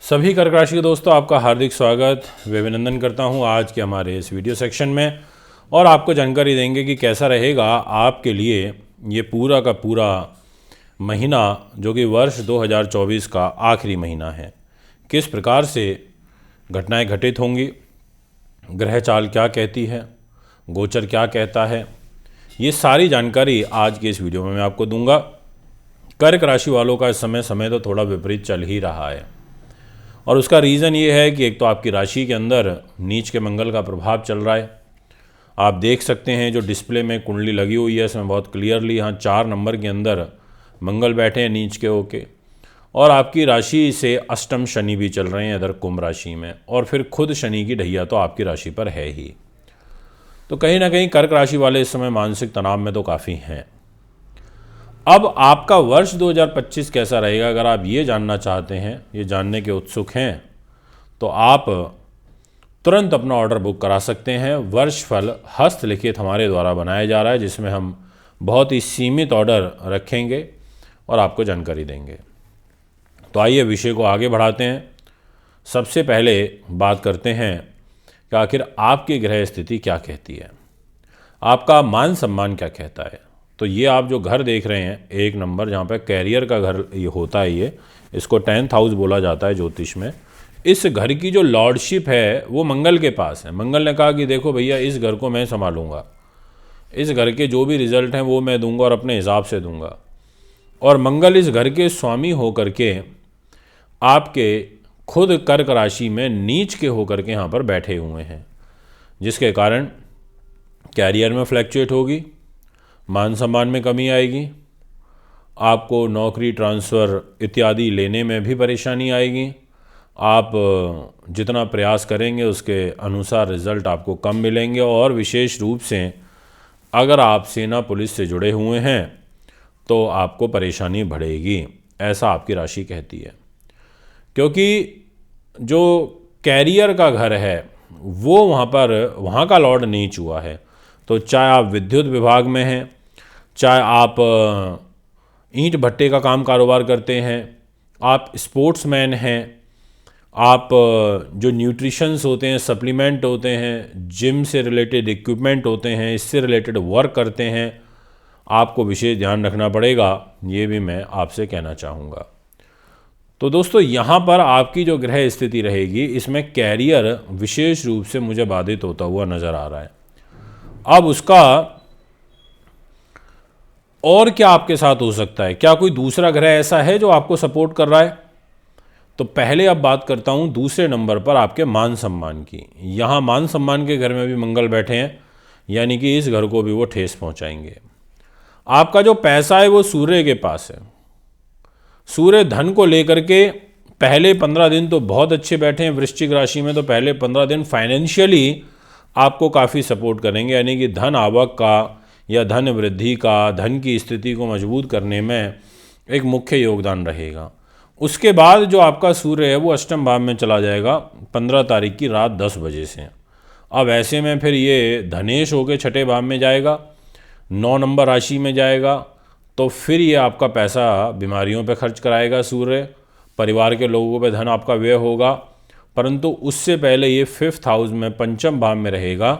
सभी कर्क राशि के दोस्तों, आपका हार्दिक स्वागत व अभिनंदन करता हूं आज के हमारे इस वीडियो सेक्शन में। और आपको जानकारी देंगे कि कैसा रहेगा आपके लिए ये पूरा का पूरा महीना, जो कि वर्ष 2024 का आखिरी महीना है। किस प्रकार से घटनाएं घटित होंगी, ग्रह चाल क्या कहती है, गोचर क्या कहता है, ये सारी जानकारी आज के इस वीडियो में मैं आपको दूंगा। कर्क राशि वालों का इस समय तो थोड़ा विपरीत चल ही रहा है, और उसका रीज़न ये है कि एक तो आपकी राशि के अंदर नीच के मंगल का प्रभाव चल रहा है। आप देख सकते हैं जो डिस्प्ले में कुंडली लगी हुई है, इसमें बहुत क्लियरली यहाँ 4 नंबर के अंदर मंगल बैठे हैं नीच के होके, और आपकी राशि से अष्टम शनि भी चल रहे हैं इधर कुंभ राशि में, और फिर खुद शनि की ढैया तो आपकी राशि पर है ही। तो कहीं ना कहीं कर्क राशि वाले इस समय मानसिक तनाव में तो काफ़ी हैं। अब आपका वर्ष 2025 कैसा रहेगा, अगर आप ये जानना चाहते हैं, ये जानने के उत्सुक हैं, तो आप तुरंत अपना ऑर्डर बुक करा सकते हैं। वर्षफल हस्तलिखित हमारे द्वारा बनाया जा रहा है, जिसमें हम बहुत ही सीमित ऑर्डर रखेंगे और आपको जानकारी देंगे। तो आइए विषय को आगे बढ़ाते हैं। सबसे पहले बात करते हैं कि आखिर आपकी ग्रह स्थिति क्या कहती है, आपका मान सम्मान क्या कहता है। तो ये आप जो घर देख रहे हैं, 1 नंबर जहाँ पे कैरियर का घर ये होता है, ये इसको 10th हाउस बोला जाता है ज्योतिष में। इस घर की जो लॉर्डशिप है वो मंगल के पास है। मंगल ने कहा कि देखो भैया, इस घर को मैं संभालूंगा, इस घर के जो भी रिजल्ट हैं वो मैं दूंगा और अपने हिसाब से दूंगा। और मंगल इस घर के स्वामी होकर के आपके खुद कर्क राशि में नीच के होकर के यहाँ पर बैठे हुए हैं, जिसके कारण कैरियर में फ्लैक्चुएट होगी, मान सम्मान में कमी आएगी, आपको नौकरी ट्रांसफ़र इत्यादि लेने में भी परेशानी आएगी। आप जितना प्रयास करेंगे उसके अनुसार रिज़ल्ट आपको कम मिलेंगे, और विशेष रूप से अगर आप सेना पुलिस से जुड़े हुए हैं तो आपको परेशानी बढ़ेगी, ऐसा आपकी राशि कहती है। क्योंकि जो कैरियर का घर है वो वहाँ का लॉर्ड नीच हुआ है। तो चाहे आप विद्युत विभाग में हैं, चाहे आप ईंट भट्टे का काम कारोबार करते हैं, आप स्पोर्ट्समैन हैं, आप जो न्यूट्रिशंस होते हैं, सप्लीमेंट होते हैं, जिम से रिलेटेड इक्विपमेंट होते हैं, इससे रिलेटेड वर्क करते हैं, आपको विशेष ध्यान रखना पड़ेगा, ये भी मैं आपसे कहना चाहूँगा। तो दोस्तों, यहाँ पर आपकी जो ग्रह स्थिति रहेगी, इसमें कैरियर विशेष रूप से मुझे बाधित होता हुआ नज़र आ रहा है। अब उसका और क्या आपके साथ हो सकता है, क्या कोई दूसरा ग्रह ऐसा है जो आपको सपोर्ट कर रहा है? तो पहले अब बात करता हूँ दूसरे नंबर पर आपके मान सम्मान की। यहाँ मान सम्मान के घर में भी मंगल बैठे हैं, यानी कि इस घर को भी वो ठेस पहुँचाएंगे। आपका जो पैसा है वो सूर्य के पास है। सूर्य धन को लेकर के पहले 15 दिन तो बहुत अच्छे बैठे हैं वृश्चिक राशि में। तो पहले 15 दिन फाइनेंशियली आपको काफ़ी सपोर्ट करेंगे, यानी कि धन आवक का या धन वृद्धि का, धन की स्थिति को मजबूत करने में एक मुख्य योगदान रहेगा। उसके बाद जो आपका सूर्य है वो अष्टम भाव में चला जाएगा 15 तारीख की रात 10 बजे से। अब ऐसे में फिर ये धनेश होकर छठे भाव में जाएगा, 9 नंबर राशि में जाएगा। तो फिर ये आपका पैसा बीमारियों पे खर्च कराएगा सूर्य, परिवार के लोगों पे धन आपका व्यय होगा। परंतु उससे पहले ये 5th हाउस में पंचम भाव में रहेगा,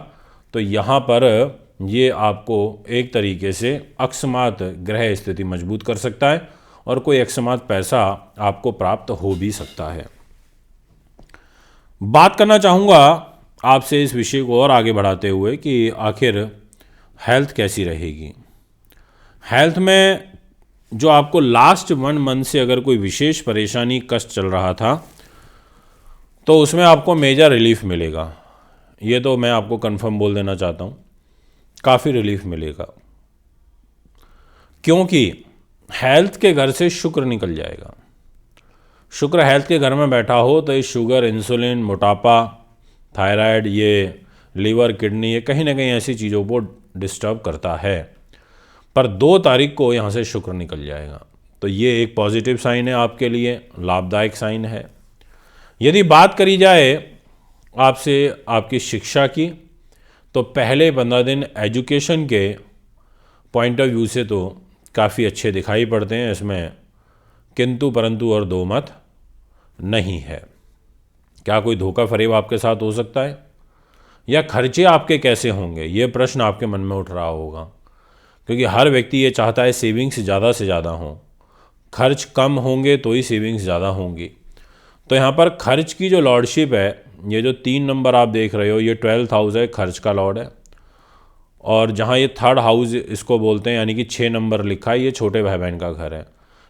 तो यहाँ पर ये आपको एक तरीके से अकस्मात ग्रह स्थिति मजबूत कर सकता है, और कोई अकस्मात पैसा आपको प्राप्त हो भी सकता है। बात करना चाहूँगा आपसे इस विषय को और आगे बढ़ाते हुए कि आखिर हेल्थ कैसी रहेगी। हेल्थ में जो आपको लास्ट 1 मंथ से अगर कोई विशेष परेशानी, कष्ट चल रहा था, तो उसमें आपको मेजर रिलीफ मिलेगा। ये तो मैं आपको कंफर्म बोल देना चाहता हूँ, काफ़ी रिलीफ मिलेगा। क्योंकि हेल्थ के घर से शुक्र निकल जाएगा। शुक्र हेल्थ के घर में बैठा हो तो ये शुगर, इंसुलिन, मोटापा, थायराइड, ये लीवर, किडनी, ये कहीं ना कहीं ऐसी चीज़ों को डिस्टर्ब करता है। पर 2 तारीख को यहाँ से शुक्र निकल जाएगा, तो ये एक पॉजिटिव साइन है आपके लिए, लाभदायक साइन है। यदि बात करी जाए आपसे आपकी शिक्षा की, तो पहले 15 दिन एजुकेशन के पॉइंट ऑफ व्यू से तो काफ़ी अच्छे दिखाई पड़ते हैं, इसमें किंतु परंतु और दो मत नहीं है। क्या कोई धोखा फरेब आपके साथ हो सकता है? या खर्चे आपके कैसे होंगे, ये प्रश्न आपके मन में उठ रहा होगा, क्योंकि हर व्यक्ति ये चाहता है सेविंग्स ज़्यादा से ज़्यादा हों। खर्च कम होंगे तो ही सेविंग्स ज़्यादा होंगी। तो यहाँ पर खर्च की जो लॉर्डशिप है, ये जो 3 नंबर आप देख रहे हो, ये 12th हाउस है, खर्च का लॉर्ड है। और जहाँ ये 3rd हाउस इसको बोलते हैं, यानी कि 6 नंबर लिखा है, ये छोटे भाई बहन का घर है।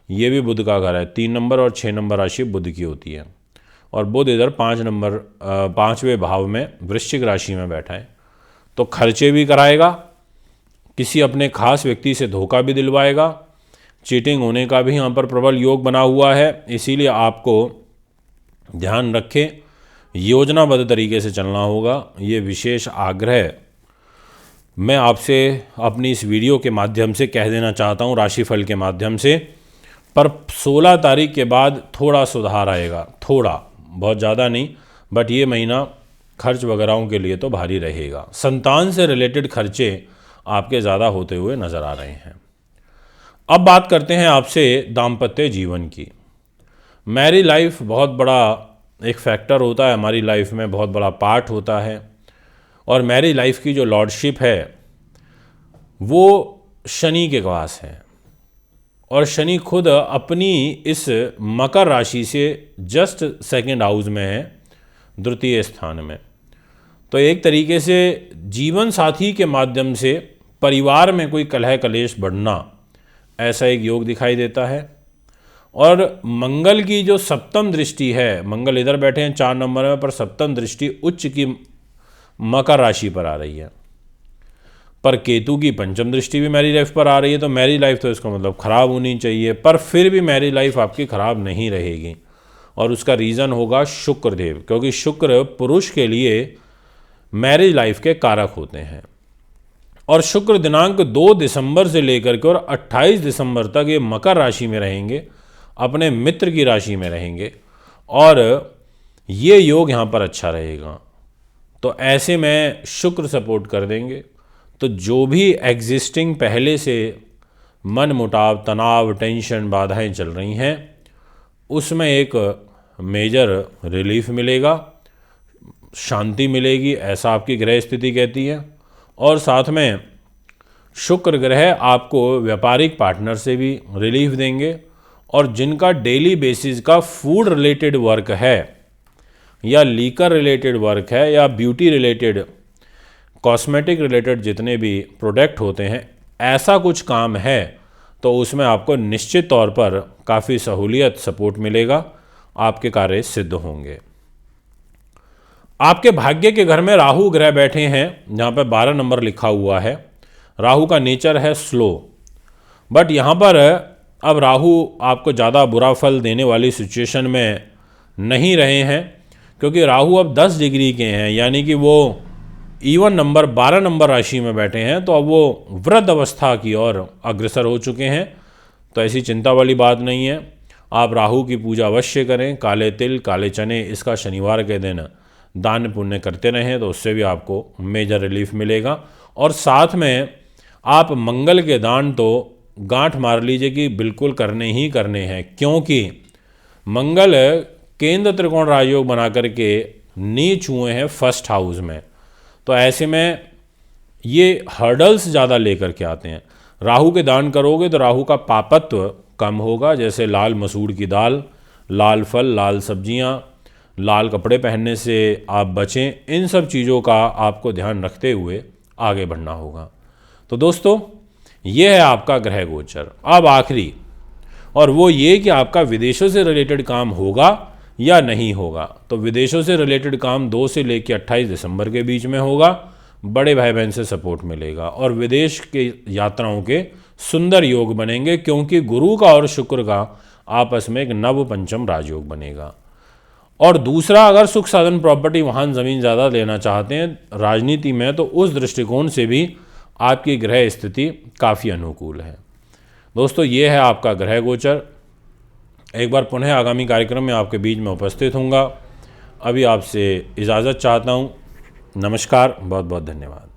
ये भी बुध का घर है। 3 नंबर और 6 नंबर राशि बुध की होती है। और बुध इधर 5वें भाव में वृश्चिक राशि में बैठा है। तो खर्चे भी कराएगा, किसी अपने खास व्यक्ति से धोखा भी दिलवाएगा, चीटिंग होने का भी यहाँ पर प्रबल योग बना हुआ है। इसीलिए आपको ध्यान रखें, योजनाबद्ध तरीके से चलना होगा। ये विशेष आग्रह मैं आपसे अपनी इस वीडियो के माध्यम से कह देना चाहता हूँ, राशिफल के माध्यम से। पर 16 तारीख के बाद थोड़ा सुधार आएगा, थोड़ा, बहुत ज़्यादा नहीं, बट ये महीना खर्च वगैरह के लिए तो भारी रहेगा। संतान से रिलेटेड खर्चे आपके ज़्यादा होते हुए नज़र आ रहे हैं। अब बात करते हैं आपसे दाम्पत्य जीवन की। मैरिज लाइफ बहुत बड़ा एक फैक्टर होता है हमारी लाइफ में, बहुत बड़ा पार्ट होता है। और मैरिज लाइफ की जो लॉर्डशिप है वो शनि के पास है, और शनि खुद अपनी इस मकर राशि से जस्ट 2nd हाउस में है, द्वितीय स्थान में। तो एक तरीके से जीवन साथी के माध्यम से परिवार में कोई कलह कलेश बढ़ना, ऐसा एक योग दिखाई देता है। और मंगल की जो 7वीं दृष्टि है, मंगल इधर बैठे हैं 4 नंबर में, पर 7वीं दृष्टि उच्च की मकर राशि पर आ रही है। पर केतु की 5वीं दृष्टि भी मैरिज लाइफ पर आ रही है। तो मैरिज लाइफ तो इसका मतलब ख़राब होनी चाहिए, पर फिर भी मैरिज लाइफ आपकी ख़राब नहीं रहेगी। और उसका रीज़न होगा शुक्रदेव, क्योंकि शुक्र पुरुष के लिए मैरिज लाइफ के कारक होते हैं। और शुक्र दिनांक 2 दिसंबर से लेकर के और 28 दिसंबर तक ये मकर राशि में रहेंगे, अपने मित्र की राशि में रहेंगे, और ये योग यहाँ पर अच्छा रहेगा। तो ऐसे में शुक्र सपोर्ट कर देंगे। तो जो भी एग्जिस्टिंग पहले से मन मुटाव, तनाव, टेंशन, बाधाएं चल रही हैं, उसमें एक मेजर रिलीफ मिलेगा, शांति मिलेगी, ऐसा आपकी ग्रह स्थिति कहती है। और साथ में शुक्र ग्रह आपको व्यापारिक पार्टनर से भी रिलीफ देंगे। और जिनका डेली बेसिस का फूड रिलेटेड वर्क है, या लीकर रिलेटेड वर्क है, या ब्यूटी रिलेटेड, कॉस्मेटिक रिलेटेड जितने भी प्रोडक्ट होते हैं, ऐसा कुछ काम है, तो उसमें आपको निश्चित तौर पर काफ़ी सहूलियत, सपोर्ट मिलेगा, आपके कार्य सिद्ध होंगे। आपके भाग्य के घर में राहु ग्रह बैठे हैं, जहाँ पर 12 नंबर लिखा हुआ है। राहु का नेचर है स्लो, बट यहाँ पर अब राहु आपको ज़्यादा बुरा फल देने वाली सिचुएशन में नहीं रहे हैं, क्योंकि राहु अब 10 डिग्री के हैं, यानी कि वो इवन नंबर 12 नंबर राशि में बैठे हैं। तो अब वो वृद्ध अवस्था की ओर अग्रसर हो चुके हैं। तो ऐसी चिंता वाली बात नहीं है। आप राहु की पूजा अवश्य करें, काले तिल, काले चने, इसका शनिवार के दिन दान पुण्य करते रहें, तो उससे भी आपको मेजर रिलीफ मिलेगा। और साथ में आप मंगल के दान तो गांठ मार लीजिए कि बिल्कुल करने ही करने हैं, क्योंकि मंगल केंद्र त्रिकोण राजयोग बना करके नीच हुए हैं 1st हाउस में। तो ऐसे में ये हर्डल्स ज़्यादा लेकर के आते हैं। राहु के दान करोगे तो राहु का पापत्व कम होगा, जैसे लाल मसूर की दाल, लाल फल, लाल सब्जियां, लाल कपड़े पहनने से आप बचें। इन सब चीज़ों का आपको ध्यान रखते हुए आगे बढ़ना होगा। तो दोस्तों, ये है आपका ग्रह गोचर। अब आखिरी, और वो ये कि आपका विदेशों से रिलेटेड काम होगा या नहीं होगा। तो विदेशों से रिलेटेड काम 2 से लेकर 28 दिसंबर के बीच में होगा। बड़े भाई बहन से सपोर्ट मिलेगा, और विदेश के यात्राओं के सुंदर योग बनेंगे, क्योंकि गुरु का और शुक्र का आपस में एक नव पंचम राजयोग बनेगा। और दूसरा, अगर सुख साधन, प्रॉपर्टी, वाहन, ज़मीन ज़्यादा लेना चाहते हैं राजनीति में, तो उस दृष्टिकोण से भी आपकी ग्रह स्थिति काफ़ी अनुकूल है। दोस्तों, ये है आपका ग्रह गोचर। एक बार पुनः आगामी कार्यक्रम में आपके बीच में उपस्थित होऊंगा। अभी आपसे इजाज़त चाहता हूँ। नमस्कार, बहुत बहुत धन्यवाद।